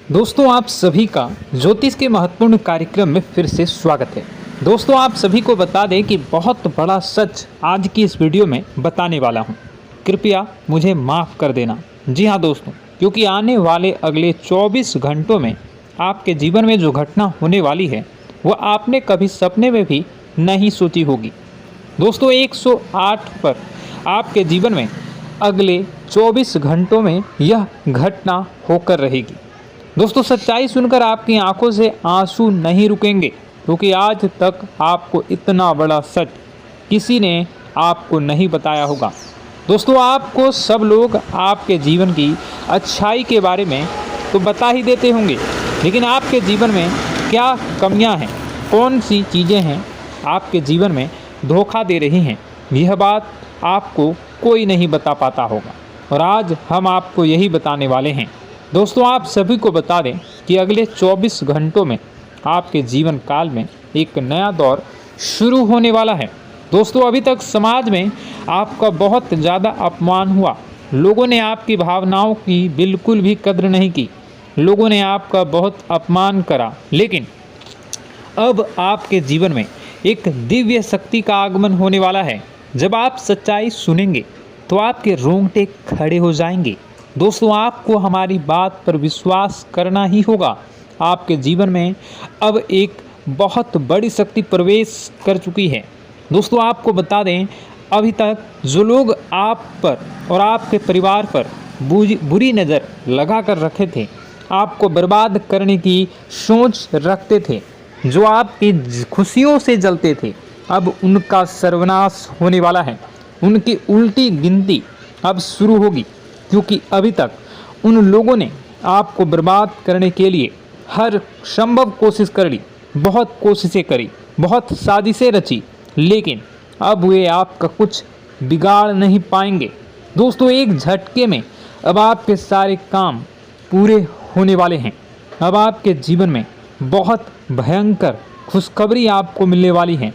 दोस्तों आप सभी का ज्योतिष के महत्वपूर्ण कार्यक्रम में फिर से स्वागत है। दोस्तों आप सभी को बता दें कि बहुत बड़ा सच आज की इस वीडियो में बताने वाला हूं। कृपया मुझे माफ़ कर देना। जी हां दोस्तों, क्योंकि आने वाले अगले 24 घंटों में आपके जीवन में जो घटना होने वाली है वह आपने कभी सपने में भी नहीं सोची होगी। दोस्तों 108 पर आपके जीवन में अगले 24 घंटों में यह घटना होकर रहेगी। दोस्तों सच्चाई सुनकर आपकी आंखों से आंसू नहीं रुकेंगे, क्योंकि आज तक आपको इतना बड़ा सच किसी ने आपको नहीं बताया होगा। दोस्तों आपको सब लोग आपके जीवन की अच्छाई के बारे में तो बता ही देते होंगे, लेकिन आपके जीवन में क्या कमियां हैं, कौन सी चीज़ें हैं आपके जीवन में धोखा दे रही हैं, यह बात आपको कोई नहीं बता पाता होगा। और आज हम आपको यही बताने वाले हैं। दोस्तों आप सभी को बता दें कि अगले 24 घंटों में आपके जीवन काल में एक नया दौर शुरू होने वाला है। दोस्तों अभी तक समाज में आपका बहुत ज़्यादा अपमान हुआ, लोगों ने आपकी भावनाओं की बिल्कुल भी कद्र नहीं की, लोगों ने आपका बहुत अपमान करा, लेकिन अब आपके जीवन में एक दिव्य शक्ति का आगमन होने वाला है। जब आप सच्चाई सुनेंगे तो आपके रोंगटे खड़े हो जाएंगे। दोस्तों आपको हमारी बात पर विश्वास करना ही होगा। आपके जीवन में अब एक बहुत बड़ी शक्ति प्रवेश कर चुकी है। दोस्तों आपको बता दें, अभी तक जो लोग आप पर और आपके परिवार पर बुरी नज़र लगा कर रखे थे, आपको बर्बाद करने की सोच रखते थे, जो आपकी खुशियों से जलते थे, अब उनका सर्वनाश होने वाला है। उनकी उल्टी गिनती अब शुरू होगी, क्योंकि अभी तक उन लोगों ने आपको बर्बाद करने के लिए हर संभव कोशिश कर ली, बहुत कोशिशें करी, बहुत साजिशें रची, लेकिन अब वे आपका कुछ बिगाड़ नहीं पाएंगे। दोस्तों एक झटके में अब आपके सारे काम पूरे होने वाले हैं। अब आपके जीवन में बहुत भयंकर खुशखबरी आपको मिलने वाली है।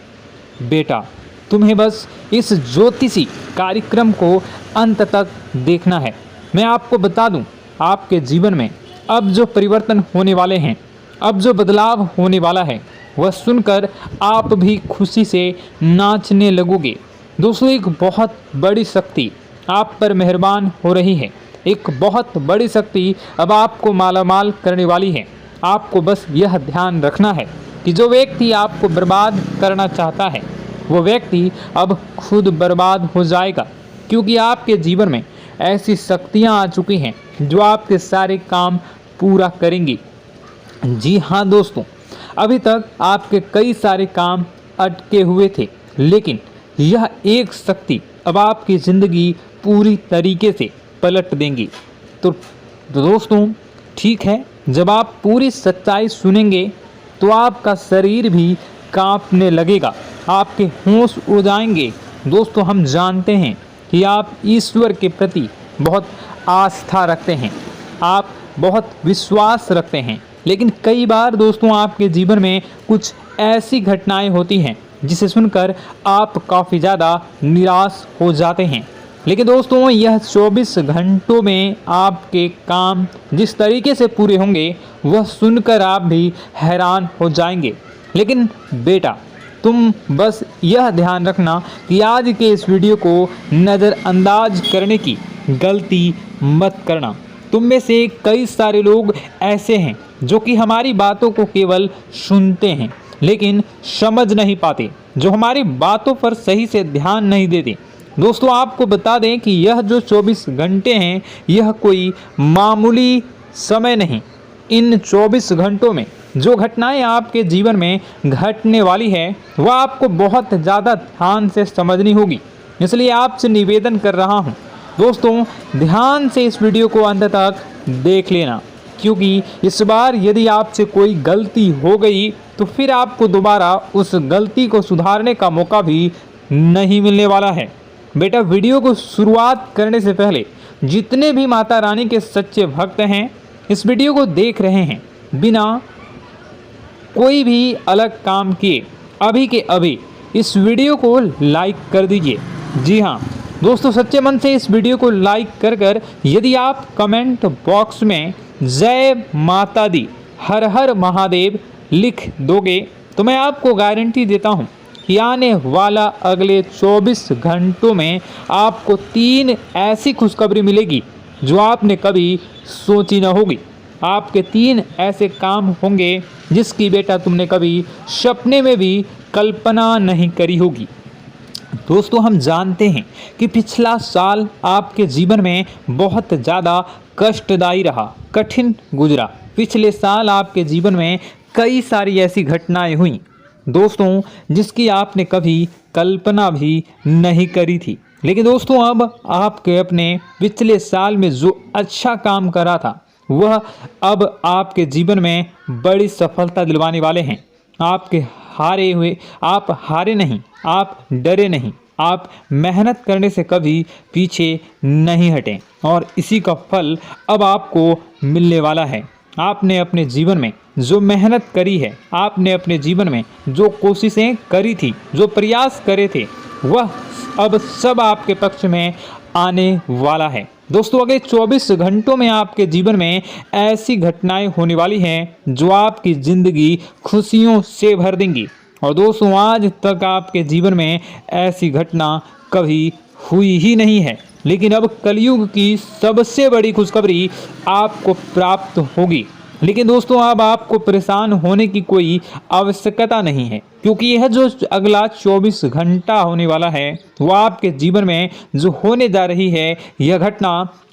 बेटा तुम्हें बस इस ज्योतिषी कार्यक्रम को अंत तक देखना है। मैं आपको बता दूं, आपके जीवन में अब जो परिवर्तन होने वाले हैं, अब जो बदलाव होने वाला है, वह सुनकर आप भी खुशी से नाचने लगोगे। दोस्तों एक बहुत बड़ी शक्ति आप पर मेहरबान हो रही है। एक बहुत बड़ी शक्ति अब आपको मालामाल करने वाली है। आपको बस यह ध्यान रखना है कि जो व्यक्ति आपको बर्बाद करना चाहता है, वो व्यक्ति अब खुद बर्बाद हो जाएगा, क्योंकि आपके जीवन में ऐसी शक्तियां आ चुकी हैं जो आपके सारे काम पूरा करेंगी। जी हाँ दोस्तों, अभी तक आपके कई सारे काम अटके हुए थे, लेकिन यह एक शक्ति अब आपकी ज़िंदगी पूरी तरीके से पलट देंगी। तो दोस्तों ठीक है, जब आप पूरी सच्चाई सुनेंगे तो आपका शरीर भी कांपने लगेगा, आपके होश उड़ जाएंगे। दोस्तों हम जानते हैं कि आप ईश्वर के प्रति बहुत आस्था रखते हैं, आप बहुत विश्वास रखते हैं, लेकिन कई बार दोस्तों आपके जीवन में कुछ ऐसी घटनाएं होती हैं जिसे सुनकर आप काफ़ी ज़्यादा निराश हो जाते हैं। लेकिन दोस्तों यह 24 घंटों में आपके काम जिस तरीके से पूरे होंगे वह सुनकर आप भी हैरान हो जाएंगे। लेकिन बेटा तुम बस यह ध्यान रखना कि आज के इस वीडियो को नज़रअंदाज करने की गलती मत करना। तुम में से कई सारे लोग ऐसे हैं जो कि हमारी बातों को केवल सुनते हैं लेकिन समझ नहीं पाते, जो हमारी बातों पर सही से ध्यान नहीं देते। दोस्तों आपको बता दें कि यह जो 24 घंटे हैं यह कोई मामूली समय नहीं। इन 24 घंटों में जो घटनाएं आपके जीवन में घटने वाली है वह आपको बहुत ज़्यादा ध्यान से समझनी होगी। इसलिए आपसे निवेदन कर रहा हूं दोस्तों, ध्यान से इस वीडियो को अंत तक देख लेना, क्योंकि इस बार यदि आपसे कोई गलती हो गई तो फिर आपको दोबारा उस गलती को सुधारने का मौका भी नहीं मिलने वाला है। बेटा वीडियो को शुरुआत करने से पहले जितने भी माता रानी के सच्चे भक्त हैं इस वीडियो को देख रहे हैं, बिना कोई भी अलग काम किए अभी के अभी इस वीडियो को लाइक कर दीजिए। जी हाँ दोस्तों, सच्चे मन से इस वीडियो को लाइक कर यदि आप कमेंट बॉक्स में जय माता दी, हर हर महादेव लिख दोगे तो मैं आपको गारंटी देता हूँ कि आने वाला अगले 24 घंटों में आपको 3 ऐसी खुशखबरी मिलेगी जो आपने कभी सोची न होगी। आपके 3 ऐसे काम होंगे जिसकी बेटा तुमने कभी सपने में भी कल्पना नहीं करी होगी। दोस्तों, हम जानते हैं कि पिछला साल आपके जीवन में बहुत ज़्यादा कष्टदायी रहा, कठिन गुजरा। पिछले साल आपके जीवन में कई सारी ऐसी घटनाएं हुई दोस्तों जिसकी आपने कभी कल्पना भी नहीं करी थी। लेकिन दोस्तों, अब आपके अपने पिछले साल में जो अच्छा काम करा था वह अब आपके जीवन में बड़ी सफलता दिलवाने वाले हैं। आप हारे नहीं, आप डरे नहीं, आप मेहनत करने से कभी पीछे नहीं हटें और इसी का फल अब आपको मिलने वाला है। आपने अपने जीवन में जो मेहनत करी है, आपने अपने जीवन में जो कोशिशें करी थी, जो प्रयास करे थे, वह अब सब आपके पक्ष में आने वाला है। दोस्तों, अगले 24 घंटों में आपके जीवन में ऐसी घटनाएं होने वाली हैं जो आपकी ज़िंदगी खुशियों से भर देंगी। और दोस्तों, आज तक आपके जीवन में ऐसी घटना कभी हुई ही नहीं है, लेकिन अब कलयुग की सबसे बड़ी खुशखबरी आपको प्राप्त होगी। लेकिन दोस्तों, अब आपको परेशान होने की कोई आवश्यकता नहीं है, क्योंकि यह जो अगला 24 घंटा होने वाला है वह आपके जीवन में जो होने जा रही है यह घटना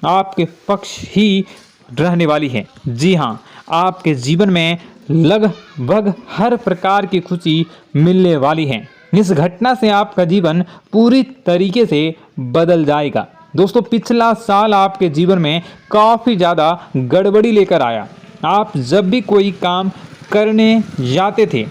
आपके पक्ष ही रहने वाली है। जी हाँ, आपके जीवन में लगभग हर प्रकार की खुशी मिलने वाली है। इस घटना से आपका जीवन पूरी तरीके से बदल जाएगा। दोस्तों, पिछला साल आपके जीवन में काफ़ी ज़्यादा गड़बड़ी लेकर आया। आप जब भी कोई काम करने जाते थे,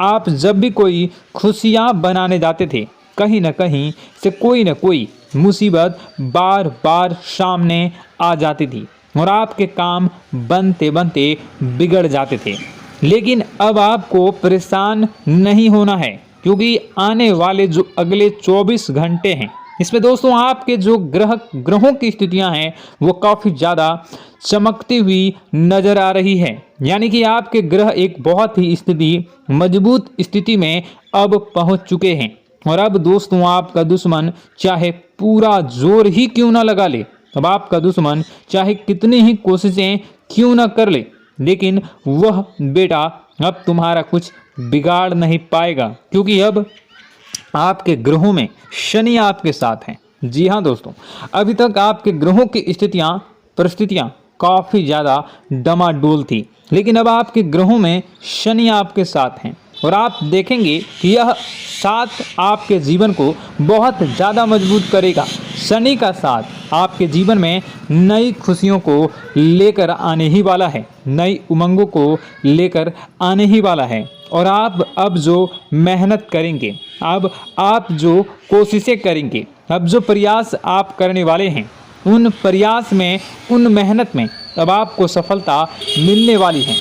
आप जब भी कोई खुशियाँ बनाने जाते थे, कहीं न कहीं से कोई न कोई मुसीबत बार बार सामने आ जाती थी और आपके काम बनते बनते बिगड़ जाते थे। लेकिन अब आपको परेशान नहीं होना है, क्योंकि आने वाले जो अगले 24 घंटे हैं इसमें दोस्तों आपके जो ग्रहों की स्थितियां हैं वो काफ़ी ज़्यादा चमकती हुई नज़र आ रही है। यानी कि आपके ग्रह एक बहुत ही मजबूत स्थिति में अब पहुंच चुके हैं। और अब दोस्तों, आपका दुश्मन चाहे पूरा जोर ही क्यों ना लगा ले, अब आपका दुश्मन चाहे कितनी ही कोशिशें क्यों ना कर ले, लेकिन वह बेटा अब तुम्हारा कुछ बिगाड़ नहीं पाएगा, क्योंकि अब आपके ग्रहों में शनि आपके साथ हैं। जी हाँ दोस्तों, अभी तक आपके ग्रहों की परिस्थितियाँ काफ़ी ज़्यादा डमाडोल थी, लेकिन अब आपके ग्रहों में शनि आपके साथ हैं और आप देखेंगे कि यह साथ आपके जीवन को बहुत ज़्यादा मजबूत करेगा। शनि का साथ आपके जीवन में नई खुशियों को लेकर आने ही वाला है, नई उमंगों को लेकर आने ही वाला है। और आप अब जो मेहनत करेंगे, अब आप जो कोशिशें करेंगे, अब जो प्रयास आप करने वाले हैं, उन प्रयास में, उन मेहनत में अब आपको सफलता मिलने वाली है।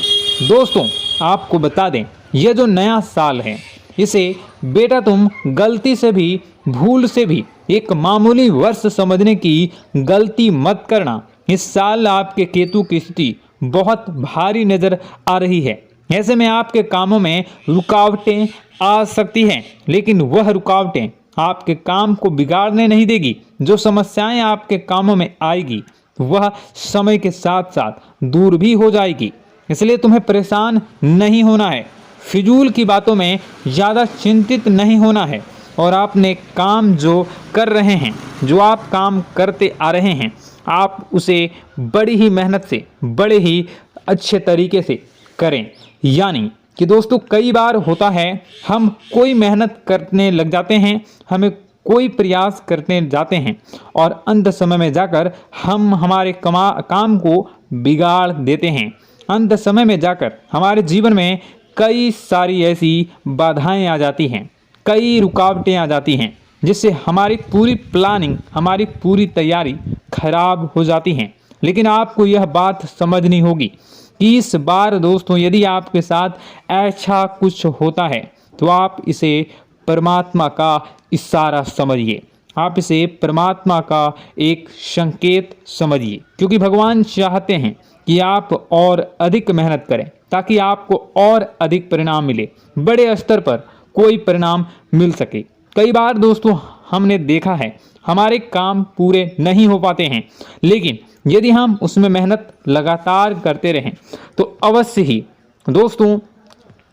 दोस्तों, आपको बता दें, यह जो नया साल है इसे बेटा तुम गलती से भी, भूल से भी एक मामूली वर्ष समझने की गलती मत करना। इस साल आपके केतु की स्थिति बहुत भारी नज़र आ रही है। ऐसे में आपके कामों में रुकावटें आ सकती हैं, लेकिन वह रुकावटें आपके काम को बिगाड़ने नहीं देगी। जो समस्याएं आपके कामों में आएगी वह समय के साथ साथ दूर भी हो जाएगी। इसलिए तुम्हें परेशान नहीं होना है, फिजूल की बातों में ज़्यादा चिंतित नहीं होना है। और आपने काम जो कर रहे हैं, जो आप काम करते आ रहे हैं, आप उसे बड़ी ही मेहनत से, बड़े ही अच्छे तरीके से करें। यानी कि दोस्तों, कई बार होता है हम कोई मेहनत करने लग जाते हैं, हमें कोई प्रयास करने जाते हैं और अंत समय में जाकर हम हमारे काम को बिगाड़ देते हैं। अंत समय में जाकर हमारे जीवन में कई सारी ऐसी बाधाएं आ जाती हैं, कई रुकावटें आ जाती हैं, जिससे हमारी पूरी प्लानिंग, हमारी पूरी तैयारी खराब हो जाती हैं। लेकिन आपको यह बात समझनी होगी कि इस बार दोस्तों, यदि आपके साथ ऐसा कुछ होता है तो आप इसे परमात्मा का इशारा समझिए। आप इसे परमात्मा का एक संकेत समझिए, क्योंकि भगवान चाहते हैं कि आप और अधिक मेहनत करें ताकि आपको और अधिक परिणाम मिले, बड़े स्तर पर कोई परिणाम मिल सके। कई बार दोस्तों हमने देखा है हमारे काम पूरे नहीं हो पाते हैं, लेकिन यदि हम उसमें मेहनत लगातार करते रहें तो अवश्य ही दोस्तों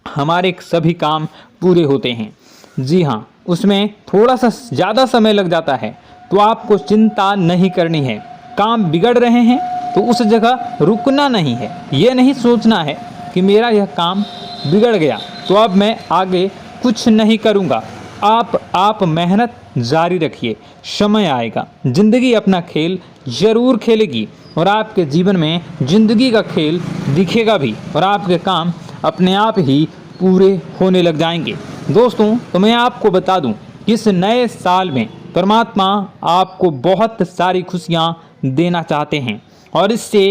हमारे सभी काम पूरे होते हैं। जी हाँ, उसमें थोड़ा सा ज़्यादा समय लग जाता है तो आपको चिंता नहीं करनी है। काम बिगड़ रहे हैं तो उस जगह रुकना नहीं है, ये नहीं सोचना है कि मेरा यह काम बिगड़ गया तो अब मैं आगे कुछ नहीं करूँगा। आप मेहनत जारी रखिए, समय आएगा, ज़िंदगी अपना खेल ज़रूर खेलेगी और आपके जीवन में ज़िंदगी का खेल दिखेगा भी और आपके काम अपने आप ही पूरे होने लग जाएंगे। दोस्तों तो मैं आपको बता दूं कि इस नए साल में परमात्मा आपको बहुत सारी खुशियां देना चाहते हैं और इससे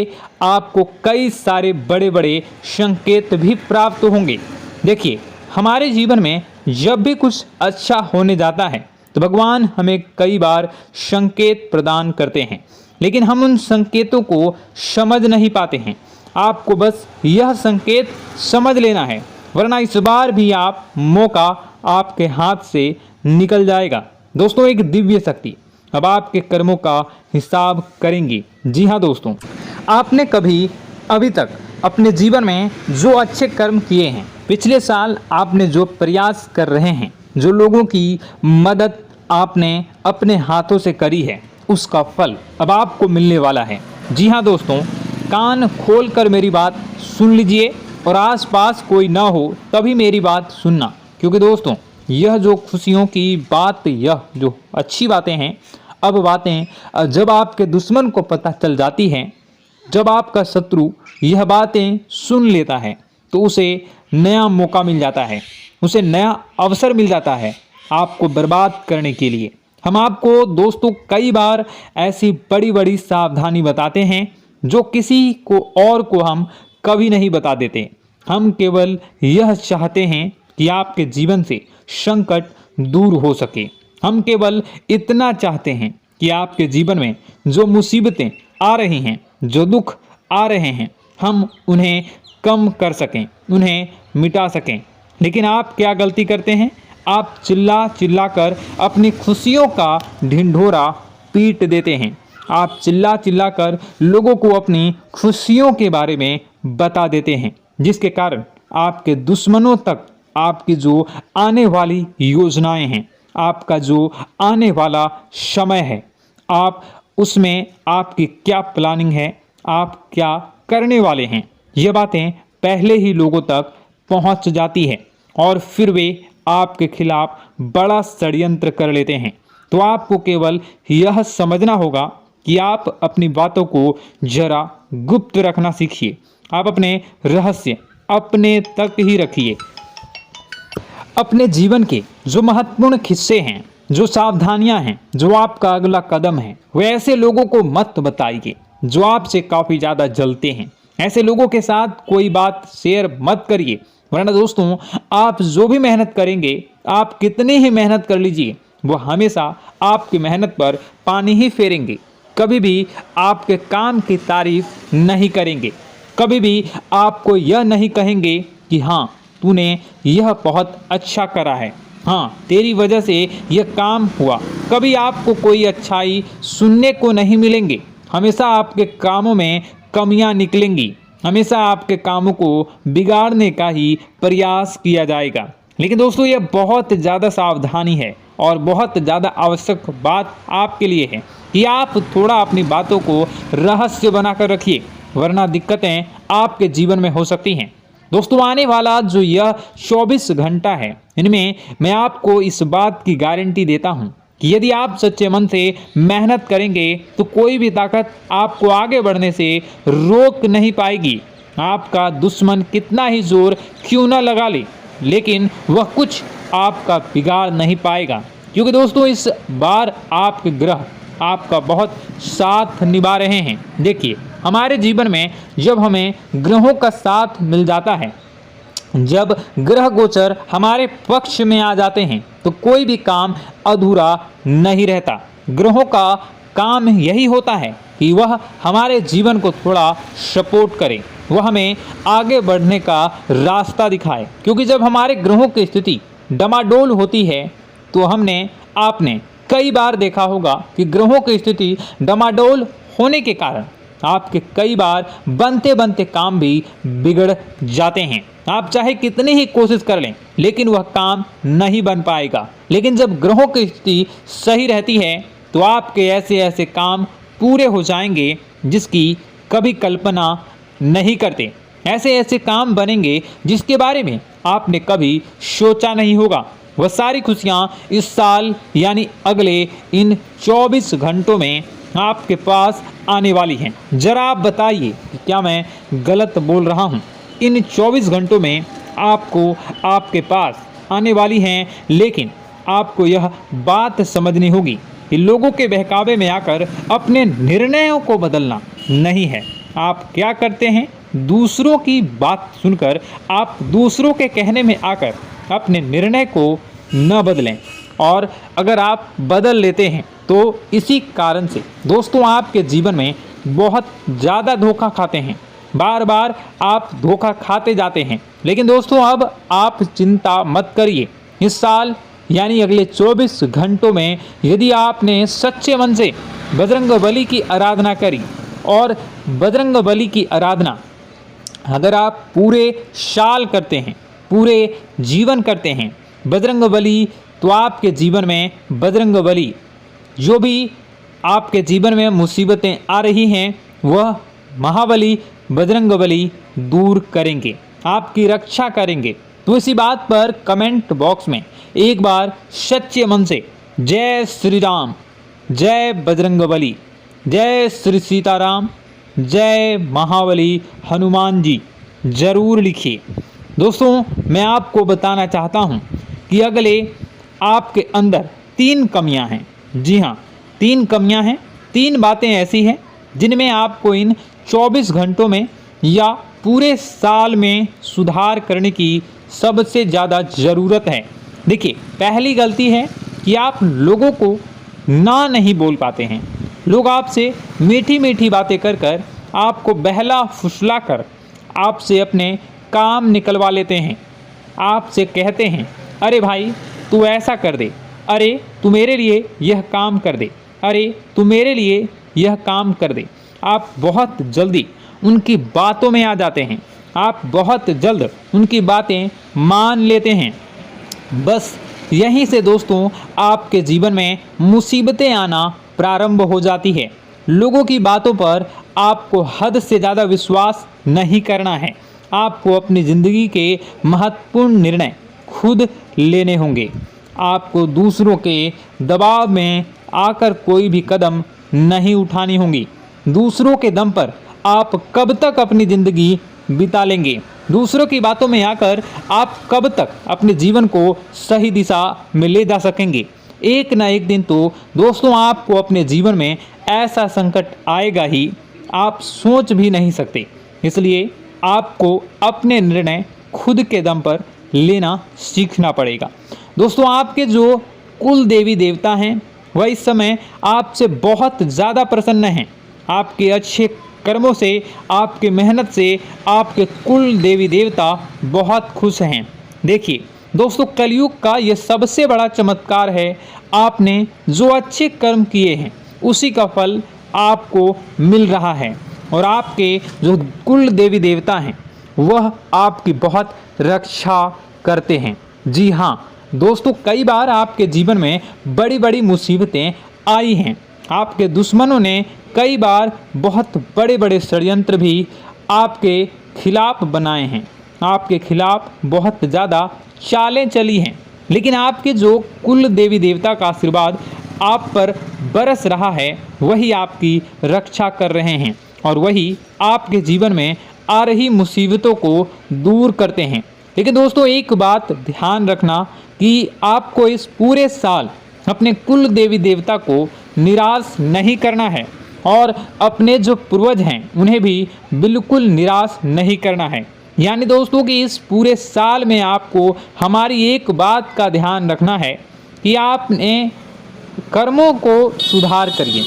आपको कई सारे बड़े बड़े संकेत भी प्राप्त होंगे। देखिए, हमारे जीवन में जब भी कुछ अच्छा होने जाता है तो भगवान हमें कई बार संकेत प्रदान करते हैं, लेकिन हम उन संकेतों को समझ नहीं पाते हैं। आपको बस यह संकेत समझ लेना है, वरना इस बार भी आप मौका आपके हाथ से निकल जाएगा। दोस्तों, एक दिव्य शक्ति अब आपके कर्मों का हिसाब करेंगी। जी हाँ दोस्तों, आपने कभी अभी तक अपने जीवन में जो अच्छे कर्म किए हैं, पिछले साल आपने जो प्रयास कर रहे हैं, जो लोगों की मदद आपने अपने हाथों से करी है, उसका फल अब आपको मिलने वाला है। जी हाँ दोस्तों, कान खोलकर मेरी बात सुन लीजिए और आसपास कोई ना हो तभी मेरी बात सुनना, क्योंकि दोस्तों यह जो खुशियों की बात, यह जो अच्छी बातें हैं, अब बातें जब आपके दुश्मन को पता चल जाती हैं, जब आपका शत्रु यह बातें सुन लेता है तो उसे नया मौका मिल जाता है, उसे नया अवसर मिल जाता है आपको बर्बाद करने के लिए। हम आपको दोस्तों कई बार ऐसी बड़ी बड़ी सावधानी बताते हैं जो किसी को और को हम कभी नहीं बता देते। हम केवल यह चाहते हैं कि आपके जीवन से संकट दूर हो सके। हम केवल इतना चाहते हैं कि आपके जीवन में जो मुसीबतें आ रही हैं, जो दुख आ रहे हैं, हम उन्हें कम कर सकें, उन्हें मिटा सकें। लेकिन आप क्या गलती करते हैं? आप चिल्ला चिल्ला कर अपनी खुशियों का ढिंढोरा पीट देते हैं। आप चिल्ला चिल्ला कर लोगों को अपनी खुशियों के बारे में बता देते हैं, जिसके कारण आपके दुश्मनों तक आपकी जो आने वाली योजनाएं हैं, आपका जो आने वाला समय है, आप उसमें आपकी क्या प्लानिंग है, आप क्या करने वाले हैं, ये बातें पहले ही लोगों तक पहुंच जाती है और फिर वे आपके खिलाफ बड़ा षड्यंत्र कर लेते हैं। तो आपको केवल यह समझना होगा कि आप अपनी बातों को जरा गुप्त रखना सीखिए। आप अपने रहस्य अपने तक ही रखिए। अपने जीवन के जो महत्वपूर्ण हिस्से हैं, जो सावधानियां हैं, जो आपका अगला कदम है, वे ऐसे लोगों को मत बताइए जो आपसे काफ़ी ज़्यादा जलते हैं। ऐसे लोगों के साथ कोई बात शेयर मत करिए, वरना दोस्तों आप जो भी मेहनत करेंगे, आप कितनी ही मेहनत कर लीजिए, वो हमेशा आपकी मेहनत पर पानी ही फेरेंगे। कभी भी आपके काम की तारीफ नहीं करेंगे, कभी भी आपको यह नहीं कहेंगे कि हाँ तूने यह बहुत अच्छा करा है, हाँ तेरी वजह से यह काम हुआ। कभी आपको कोई अच्छाई सुनने को नहीं मिलेंगे। हमेशा आपके कामों में कमियां निकलेंगी, हमेशा आपके कामों को बिगाड़ने का ही प्रयास किया जाएगा। लेकिन दोस्तों यह बहुत ज़्यादा सावधानी है और बहुत ज़्यादा आवश्यक बात आपके लिए है कि आप थोड़ा अपनी बातों को रहस्य बनाकर रखिए, वरना दिक्कतें आपके जीवन में हो सकती हैं। दोस्तों आने वाला जो यह 24 घंटा है, इनमें मैं आपको इस बात की गारंटी देता हूँ कि यदि आप सच्चे मन से मेहनत करेंगे तो कोई भी ताकत आपको आगे बढ़ने से रोक नहीं पाएगी। आपका दुश्मन कितना ही जोर क्यों न लगा ले, लेकिन वह कुछ आपका बिगाड़ नहीं पाएगा, क्योंकि दोस्तों इस बार आपके ग्रह आपका बहुत साथ निभा रहे हैं। देखिए, हमारे जीवन में जब हमें ग्रहों का साथ मिल जाता है जब ग्रह गोचर हमारे पक्ष में आ जाते हैं तो कोई भी काम अधूरा नहीं रहता। ग्रहों का काम यही होता है कि वह हमारे जीवन को थोड़ा सपोर्ट करे, वह हमें आगे बढ़ने का रास्ता दिखाए। क्योंकि जब हमारे ग्रहों की स्थिति डमाडोल होती है तो आपने कई बार देखा होगा कि ग्रहों की स्थिति डमाडोल होने के कारण आपके कई बार बनते बनते काम भी बिगड़ जाते हैं। आप चाहे कितनी ही कोशिश कर लें लेकिन वह काम नहीं बन पाएगा। लेकिन जब ग्रहों की स्थिति सही रहती है तो आपके ऐसे ऐसे काम पूरे हो जाएंगे जिसकी कभी कल्पना नहीं करते। ऐसे ऐसे काम बनेंगे जिसके बारे में आपने कभी सोचा नहीं होगा। वह सारी खुशियाँ इस साल यानी अगले इन 24 घंटों में आपके पास आने वाली हैं। जरा आप बताइए कि क्या मैं गलत बोल रहा हूँ? इन 24 घंटों में आपको आपके पास आने वाली हैं, लेकिन आपको यह बात समझनी होगी कि लोगों के बहकावे में आकर अपने निर्णयों को बदलना नहीं है। आप क्या करते हैं? दूसरों की बात सुनकर आप दूसरों के कहने में आकर अपने निर्णय को न बदलें, और अगर आप बदल लेते हैं तो इसी कारण से दोस्तों आपके जीवन में बहुत ज़्यादा धोखा खाते हैं। बार बार आप धोखा खाते जाते हैं। लेकिन दोस्तों अब आप चिंता मत करिए। इस साल यानी अगले 24 घंटों में यदि आपने सच्चे मन से बजरंगबली की आराधना करी, और बजरंगबली की आराधना अगर आप पूरे साल करते हैं, पूरे जीवन करते हैं बजरंगबली, तो आपके जीवन में बजरंगबली जो भी आपके जीवन में मुसीबतें आ रही हैं वह महाबली बजरंगबली दूर करेंगे, आपकी रक्षा करेंगे। तो इसी बात पर कमेंट बॉक्स में एक बार सच्चे मन से जय श्री राम, जय बजरंगबली, जय श्री सीताराम, जय महाबली हनुमान जी जरूर लिखिए। दोस्तों मैं आपको बताना चाहता हूँ कि अगले आपके अंदर 3 कमियां हैं। जी हाँ, 3 कमियां हैं। 3 बातें ऐसी हैं जिनमें आपको इन 24 घंटों में या पूरे साल में सुधार करने की सबसे ज़्यादा ज़रूरत है। देखिए, पहली गलती है कि आप लोगों को ना नहीं बोल पाते हैं। लोग आपसे मीठी मीठी बातें कर कर आपको बहला फुसला कर आपसे अपने काम निकलवा लेते हैं। आपसे कहते हैं, अरे भाई तू ऐसा कर दे, अरे तू मेरे लिए यह काम कर दे, अरे तू मेरे लिए यह काम कर दे। आप बहुत जल्दी उनकी बातों में आ जाते हैं, आप बहुत जल्द उनकी बातें मान लेते हैं। बस यहीं से दोस्तों आपके जीवन में मुसीबतें आना प्रारंभ हो जाती है। लोगों की बातों पर आपको हद से ज़्यादा विश्वास नहीं करना है। आपको अपनी ज़िंदगी के महत्वपूर्ण निर्णय खुद लेने होंगे। आपको दूसरों के दबाव में आकर कोई भी कदम नहीं उठानी होगी। दूसरों के दम पर आप कब तक अपनी ज़िंदगी बिता लेंगे? दूसरों की बातों में आकर आप कब तक अपने जीवन को सही दिशा में ले जा सकेंगे? एक ना एक दिन तो दोस्तों आपको अपने जीवन में ऐसा संकट आएगा ही, आप सोच भी नहीं सकते। इसलिए आपको अपने निर्णय खुद के दम पर लेना सीखना पड़ेगा। दोस्तों आपके जो कुल देवी देवता हैं वह इस समय आपसे बहुत ज़्यादा प्रसन्न हैं। आपके अच्छे कर्मों से, आपके मेहनत से आपके कुल देवी देवता बहुत खुश हैं। देखिए दोस्तों, कलयुग का ये सबसे बड़ा चमत्कार है। आपने जो अच्छे कर्म किए हैं उसी का फल आपको मिल रहा है, और आपके जो कुल देवी देवता हैं वह आपकी बहुत रक्षा करते हैं। जी हाँ दोस्तों, कई बार आपके जीवन में बड़ी बड़ी मुसीबतें आई हैं। आपके दुश्मनों ने कई बार बहुत बड़े बड़े षड्यंत्र भी आपके खिलाफ बनाए हैं, आपके खिलाफ बहुत ज़्यादा चालें चली हैं। लेकिन आपके जो कुल देवी देवता का आशीर्वाद आप पर बरस रहा है वही आपकी रक्षा कर रहे हैं, और वही आपके जीवन में आ रही मुसीबतों को दूर करते हैं। लेकिन दोस्तों एक बात ध्यान रखना कि आपको इस पूरे साल अपने कुल देवी देवता को निराश नहीं करना है, और अपने जो पूर्वज हैं उन्हें भी बिल्कुल निराश नहीं करना है। यानी दोस्तों कि इस पूरे साल में आपको हमारी एक बात का ध्यान रखना है कि आपने कर्मों को सुधार करिए,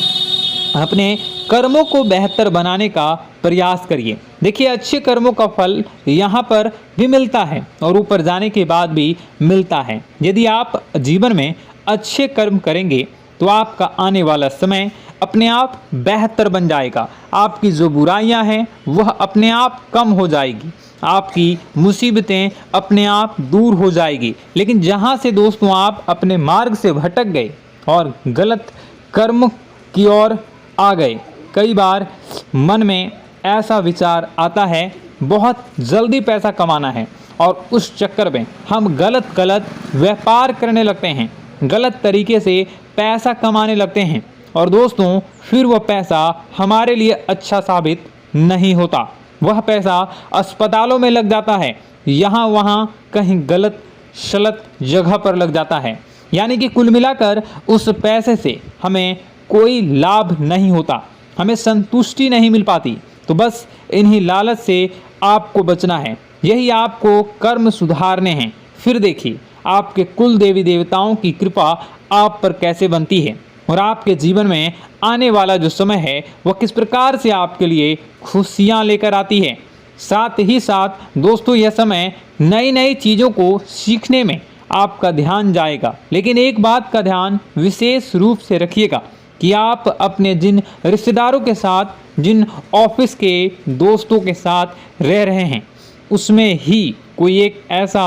अपने कर्मों को बेहतर बनाने का प्रयास करिए। देखिए, अच्छे कर्मों का फल यहाँ पर भी मिलता है और ऊपर जाने के बाद भी मिलता है। यदि आप जीवन में अच्छे कर्म करेंगे तो आपका आने वाला समय अपने आप बेहतर बन जाएगा। आपकी जो बुराइयां हैं वह अपने आप कम हो जाएगी, आपकी मुसीबतें अपने आप दूर हो जाएगी। लेकिन जहां से दोस्तों आप अपने मार्ग से भटक गए और गलत कर्म की ओर आ गए, कई बार मन में ऐसा विचार आता है बहुत जल्दी पैसा कमाना है और उस चक्कर में हम गलत व्यापार करने लगते हैं, गलत तरीके से पैसा कमाने लगते हैं और दोस्तों फिर वह पैसा हमारे लिए अच्छा साबित नहीं होता। वह पैसा अस्पतालों में लग जाता है, यहाँ वहाँ कहीं गलत शलत जगह पर लग जाता है। यानी कि कुल मिलाकर उस पैसे से हमें कोई लाभ नहीं होता, हमें संतुष्टि नहीं मिल पाती। तो बस इन्हीं लालच से आपको बचना है, यही आपको कर्म सुधारने हैं। फिर देखिए आपके कुल देवी देवताओं की कृपा आप पर कैसे बनती है और आपके जीवन में आने वाला जो समय है वह किस प्रकार से आपके लिए खुशियाँ लेकर आती है। साथ ही साथ दोस्तों यह समय नई नई चीज़ों को सीखने में आपका ध्यान जाएगा। लेकिन एक बात का ध्यान विशेष रूप से रखिएगा कि आप अपने जिन रिश्तेदारों के साथ, जिन ऑफिस के दोस्तों के साथ रह रहे हैं, उसमें ही कोई एक ऐसा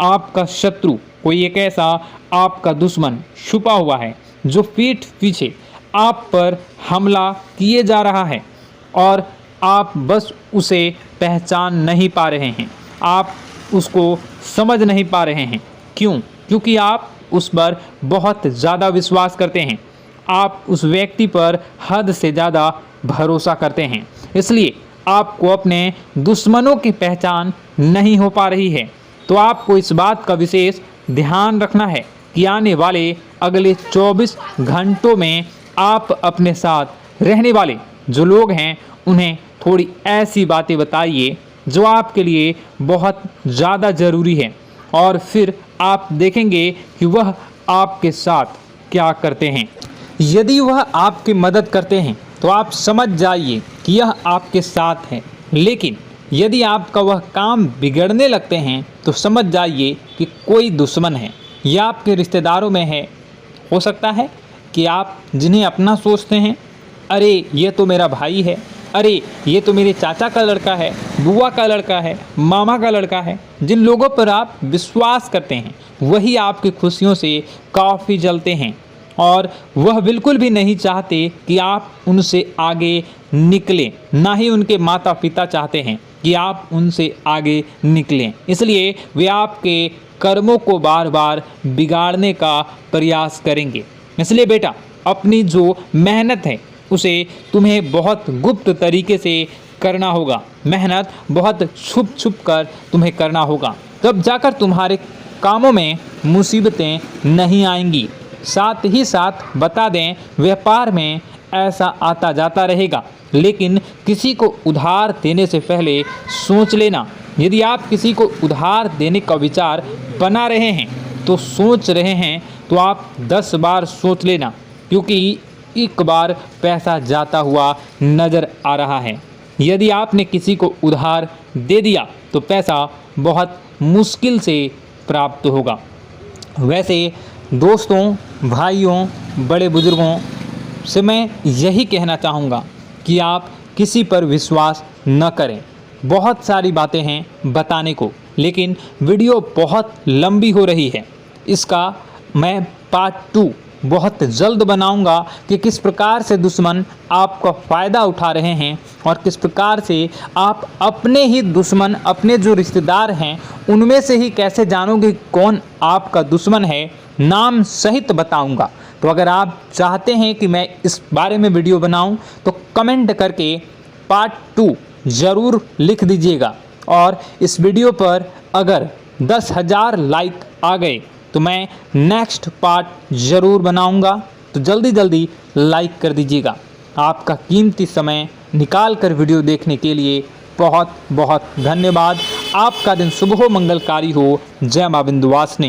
आपका शत्रु, कोई एक ऐसा आपका दुश्मन छुपा हुआ है जो पीठ पीछे आप पर हमला किए जा रहा है और आप बस उसे पहचान नहीं पा रहे हैं, आप उसको समझ नहीं पा रहे हैं। क्यों? क्योंकि आप उस पर बहुत ज़्यादा विश्वास करते हैं, आप उस व्यक्ति पर हद से ज़्यादा भरोसा करते हैं, इसलिए आपको अपने दुश्मनों की पहचान नहीं हो पा रही है। तो आपको इस बात का विशेष ध्यान रखना है कि आने वाले अगले 24 घंटों में आप अपने साथ रहने वाले जो लोग हैं उन्हें थोड़ी ऐसी बातें बताइए जो आपके लिए बहुत ज़्यादा ज़रूरी है और फिर आप देखेंगे कि वह आपके साथ क्या करते हैं। यदि वह आपकी मदद करते हैं तो आप समझ जाइए कि यह आपके साथ है, लेकिन यदि आपका वह काम बिगड़ने लगते हैं तो समझ जाइए कि कोई दुश्मन है या आपके रिश्तेदारों में है। हो सकता है कि आप जिन्हें अपना सोचते हैं, अरे ये तो मेरा भाई है, अरे ये तो मेरे चाचा का लड़का है, बुआ का लड़का है, मामा का लड़का है, जिन लोगों पर आप विश्वास करते हैं वही आपकी खुशियों से काफ़ी जलते हैं और वह बिल्कुल भी नहीं चाहते कि आप उनसे आगे निकलें, ना ही उनके माता पिता चाहते हैं कि आप उनसे आगे निकलें। इसलिए वे आपके कर्मों को बार बार बिगाड़ने का प्रयास करेंगे। इसलिए बेटा, अपनी जो मेहनत है उसे तुम्हें बहुत गुप्त तरीके से करना होगा, मेहनत बहुत छुप छुप कर तुम्हें करना होगा, तब जाकर तुम्हारे कामों में मुसीबतें नहीं आएंगी। साथ ही साथ बता दें, व्यापार में ऐसा आता जाता रहेगा, लेकिन किसी को उधार देने से पहले सोच लेना। यदि आप किसी को उधार देने का विचार बना रहे हैं तो सोच रहे हैं तो आप 10 बार सोच लेना, क्योंकि एक बार पैसा जाता हुआ नज़र आ रहा है। यदि आपने किसी को उधार दे दिया तो पैसा बहुत मुश्किल से प्राप्त होगा। वैसे दोस्तों, भाइयों, बड़े बुजुर्गों से मैं यही कहना चाहूँगा कि आप किसी पर विश्वास न करें। बहुत सारी बातें हैं बताने को, लेकिन वीडियो बहुत लंबी हो रही है। इसका मैं पार्ट 2 बहुत जल्द बनाऊंगा कि किस प्रकार से दुश्मन आपका फ़ायदा उठा रहे हैं और किस प्रकार से आप अपने ही दुश्मन, अपने जो रिश्तेदार हैं उनमें से ही कैसे जानोगे कौन आपका दुश्मन है, नाम सहित बताऊंगा। तो अगर आप चाहते हैं कि मैं इस बारे में वीडियो बनाऊं तो कमेंट करके पार्ट 2 ज़रूर लिख दीजिएगा। और इस वीडियो पर अगर 10,000 लाइक आ गए तो मैं नेक्स्ट पार्ट ज़रूर बनाऊंगा। तो जल्दी जल्दी लाइक कर दीजिएगा। आपका कीमती समय निकाल कर वीडियो देखने के लिए बहुत बहुत धन्यवाद। आपका दिन शुभ हो, मंगलकारी हो। जय मां विंध्यवासिनी।